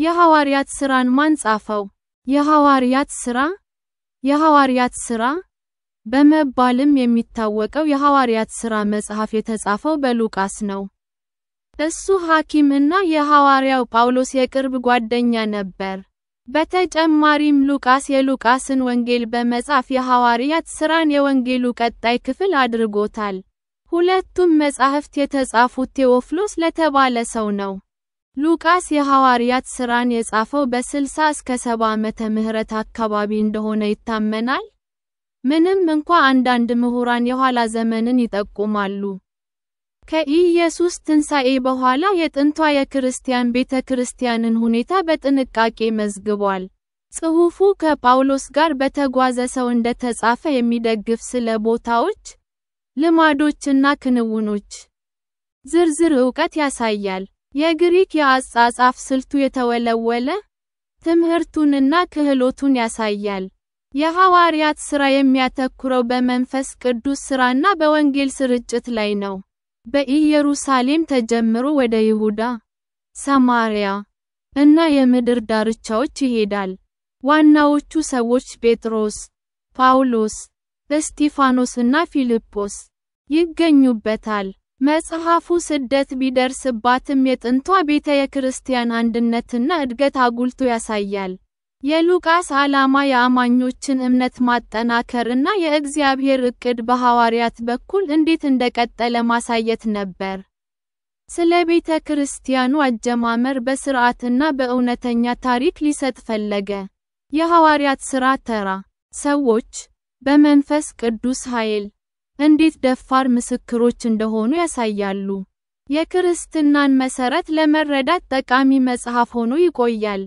የሐዋርያት ሥራን ማን ጻፈው? የሐዋርያት ሥራ በመባልም የሚታወቀው የሐዋርያት ሥራ መጽሐፍ የተጻፈው በሉቃስ ነው። እሱ ሐኪም እና የሐዋርያው ጳውሎስ የቅርብ ጓደኛ ነበር። በተጨማሪም ሉቃስ የሉቃስን ወንጌል በመጻፍ የሐዋርያት ሥራን የወንጌሉ ቀጣይ ክፍል አድርጎታል። ሁለቱም መጻሕፍት የተጻፉት ቴዎፍሎስ ለተባለ ሰው ነው። ሉቃስ የሐዋርያት ሥራን የጻፈው በ60 እስከ 70 ዓመተ ምህረት አካባቢ እንደሆነ ይታመናል። ምንም እንኳ አንዳንድ ምሁራን የኋላ ዘመንን ይጠቁማሉ። ከኢየሱስ ትንሣኤ በኋላ የጥንቷ የክርስቲያን ቤተ ክርስቲያንን ሁኔታ በጥንቃቄ መዝግቧል። ጽሑፉ ከጳውሎስ ጋር በተጓዘ ሰው እንደተጻፈ የሚደግፍ ስለ ቦታዎች፣ ልማዶችና ክንውኖች ዝርዝር ዕውቀት ያሳያል። የግሪክ የአጻጻፍ ስልቱ የተወለወለ ትምህርቱንና ክህሎቱን ያሳያል። የሐዋርያት ሥራ የሚያተኩረው በመንፈስ ቅዱስ ሥራና በወንጌል ስርጭት ላይ ነው። በኢየሩሳሌም ተጀምሮ ወደ ይሁዳ፣ ሰማርያ እና የምድር ዳርቻዎች ይሄዳል። ዋናዎቹ ሰዎች ጴጥሮስ፣ ጳውሎስ፣ እስጢፋኖስ እና ፊልጶስ ይገኙበታል። መጽሐፉ ስደት ቢደርስባትም የጥንቷ ቤተ ክርስቲያን አንድነትና እድገት አጉልቶ ያሳያል። የሉቃስ ዓላማ የአማኞችን እምነት ማጠናከር እና የእግዚአብሔር ዕቅድ በሐዋርያት በኩል እንዴት እንደቀጠለ ማሳየት ነበር። ስለ ቤተ ክርስቲያኑ አጀማመር በሥርዓትና በእውነተኛ ታሪክ ሊሰጥ ፈለገ። የሐዋርያት ሥራ ተራ ሰዎች በመንፈስ ቅዱስ ኃይል እንዴት ደፋር ምስክሮች እንደሆኑ ያሳያሉ። የክርስትናን መሠረት ለመረዳት ጠቃሚ መጽሐፍ ሆኖ ይቆያል።